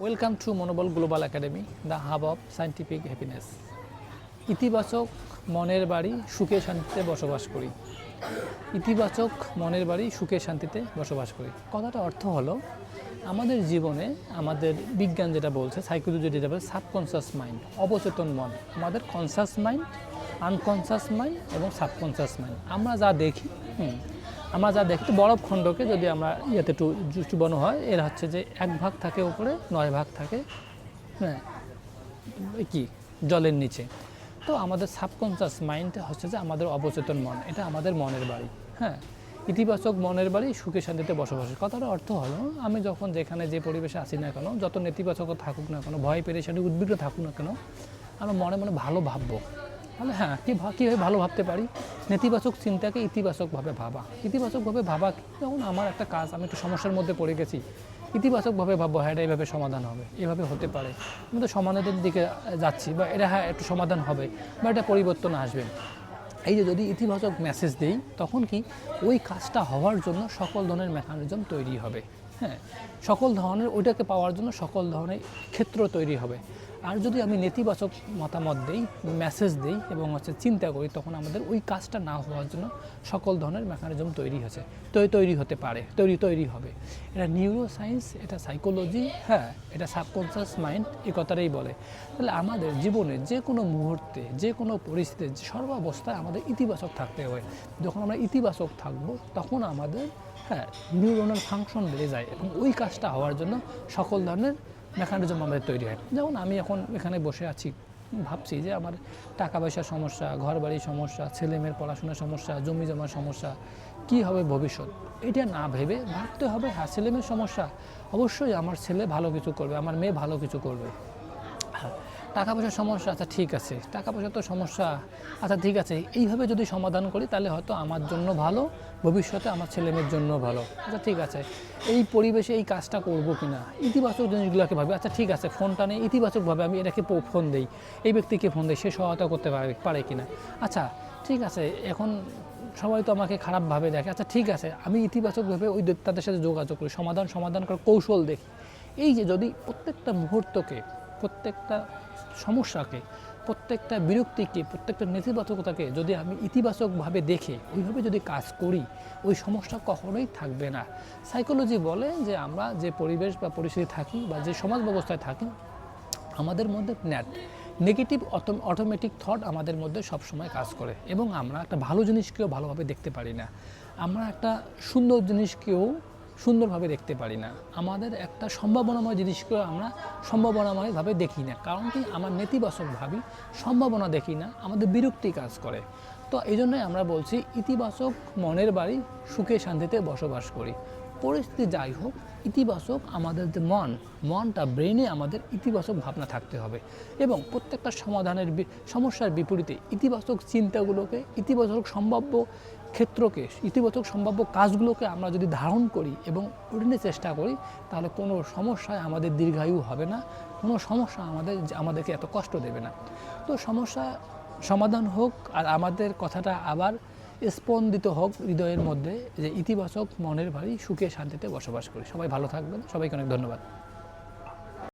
Welcome to মনোবল global academy, the hub of scientific happiness. ইতিবাচক মনের বাড়ি, সুখে শান্তিতে বসবাস করি। ইতিবাচক মনের বাড়ি, সুখে শান্তিতে বসবাস করি। কথাটা অর্থ হলো আমাদের জীবনে আমাদের বিজ্ঞান যেটা বলছে, সাইকোলজি যেটা বলছে, সাবকনসিয়াস মাইন্ড, অবচেতন মন, আমাদের কনসাস মাইন্ড, আনকনসাস মাইন্ড এবং সাবকনসিয়াস মাইন্ড। আমরা যা দেখি তো বরফ খণ্ডকে যদি আমরা ইয়েতে চুবানো হয়, এর হচ্ছে যে 1 ভাগ থাকে উপরে, 9 ভাগ থাকে কি জলের নিচে। তো আমাদের সাবকনসিয়াস মাইন্ড হচ্ছে যে আমাদের অবচেতন মন, এটা আমাদের মনের বাড়ি। ইতিবাচক মনের বাড়ি, সুখে শান্তিতে বসবাসের কথার অর্থ হলো আমি যখন যেখানে যে পরিবেশে আসি না কেন, যত নেতিবাচক থাকুক না কেন, ভয় পেরেশানি উদ্বিগ্ন থাকুক না কেন, আমরা মনে মনে ভালো ভাববো। তাহলে কীভাবে ভালো ভাবতে পারি? নেতিবাচক চিন্তাকে ইতিবাচকভাবে ভাবা। ইতিবাচকভাবে ভাবা, যেমন আমার একটা কাজ, আমি একটু সমস্যার মধ্যে পড়ে গেছি, ইতিবাচকভাবে ভাববো, এটা এইভাবে সমাধান হবে, এভাবে হতে পারে, আমি তো সমাধানের দিকে যাচ্ছি, বা এটা একটু সমাধান হবে, বা এটা পরিবর্তন আসবে। এই যে যদি ইতিবাচক মেসেজ দেই, তখন কি ওই কাজটা হওয়ার জন্য সকল ধরনের মেকানিজম তৈরি হবে। সকল ধরনের ওইটাকে পাওয়ার জন্য সকল ধরনের ক্ষেত্র তৈরি হবে। আর যদি আমি নেতিবাচক মতামত দেই, মেসেজ দেই এবং চিন্তা করি, তখন আমাদের ওই কাজটা না হওয়ার জন্য সকল ধরনের মেকানিজম তৈরি হতে পারে, তৈরি হবে। এটা নিউরো সায়েন্স, এটা সাইকোলজি, এটা সাবকনসিয়াস মাইন্ড এই কথাটাই বলে। তাহলে আমাদের জীবনে যে কোনো মুহূর্তে, যে কোনো পরিস্থিতিতে, সর্বাবস্থায় আমাদের ইতিবাচক থাকতে হয়। যখন আমরা ইতিবাচক থাকব, তখন আমাদের নিউরোনাল ফাংশন বেড়ে যায় এবং ওই কাজটা হওয়ার জন্য সকল ধরনের মেকানিজম আমাদের তৈরি হয়। যেমন আমি এখন এখানে বসে আছি, ভাবছি যে আমার টাকা পয়সার সমস্যা, ঘর বাড়ির সমস্যা, ছেলেমেয়ের পড়াশোনার সমস্যা, জমি জমার সমস্যা, কী হবে ভবিষ্যৎ, এটা না ভেবে ভাবতে হবে ছেলেমেয়ের সমস্যা, অবশ্যই আমার ছেলে ভালো কিছু করবে, আমার মেয়ে ভালো কিছু করবে। টাকা পয়সার সমস্যা, আচ্ছা ঠিক আছে, টাকা পয়সার তো সমস্যা, আচ্ছা ঠিক আছে, এইভাবে যদি সমাধান করি তাহলে হয়তো আমার জন্য ভালো, ভবিষ্যতে আমার ছেলেমেয়ের জন্য ভালো। আচ্ছা ঠিক আছে, এই পরিবেশে এই কাজটা করবো কিনা, ইতিবাচক জিনিসগুলোকে ভাবে। আচ্ছা ঠিক আছে, ফোনটা নিয়ে ইতিবাচকভাবে আমি এটাকে ফোন দিই, এই ব্যক্তিকে ফোন দিই, সে সহায়তা করতে পারে কিনা। আচ্ছা ঠিক আছে, এখন সবাই তো আমাকে খারাপভাবে দেখে, আচ্ছা ঠিক আছে, আমি ইতিবাচকভাবে ওই তাদের সাথে যোগাযোগ করি, সমাধান করার কৌশল দেখি। এই যে যদি প্রত্যেকটা মুহূর্তকে, প্রত্যেকটা সমস্যাকে, প্রত্যেকটা বিরক্তিকে, প্রত্যেকটা নেতিবাচকতাকে যদি আমি ইতিবাচকভাবে দেখে ওইভাবে যদি কাজ করি, ওই সমস্যা কখনোই থাকবে না। সাইকোলজি বলে যে আমরা যে পরিবেশ বা পরিস্থিতি থাকি বা যে সমাজ ব্যবস্থায় থাকি, আমাদের মধ্যে নেগেটিভ অটোমেটিক থট আমাদের মধ্যে সবসময় কাজ করে এবং আমরা একটা ভালো জিনিসকেও ভালোভাবে দেখতে পারি না, আমরা একটা সুন্দর জিনিসকেও সুন্দরভাবে দেখতে পারি না, আমাদের একটা সম্ভাবনাময় জিনিসকেও আমরা সম্ভাবনাময়ভাবে দেখি না। কারণ কি, আমরা নেতিবাচক ভাবি, সম্ভাবনা দেখি না, আমাদের বিরক্তি কাজ করে। তো এই জন্যই আমরা বলছি ইতিবাচক মনের বাড়ি, সুখে শান্তিতে বসবাস করি। পরিস্থিতি যাই হোক, ইতিবাচক আমাদের যে মনটা, ব্রেনে আমাদের ইতিবাচক ভাবনা থাকতে হবে এবং প্রত্যেকটা সমস্যার বিপরীতে ইতিবাচক চিন্তাগুলোকে, ইতিবাচক সম্ভাব্য ক্ষেত্রকে, ইতিবাচক সম্ভাব্য কাজগুলোকে আমরা যদি ধারণ করি এবং ওটা চেষ্টা করি, তাহলে কোনো সমস্যায় আমাদের দীর্ঘায়ু হবে না, কোনো সমস্যা আমাদেরকে এত কষ্ট দেবে না। তো সমস্যা সমাধান হোক, আর আমাদের কথাটা আবার স্পন্দিত হোক হৃদয়ের মধ্যে, যে ইতিবাচক মনের বাড়ি, সুখে শান্তিতে বসবাস করি। সবাই ভালো থাকবেন, সবাইকে অনেক ধন্যবাদ।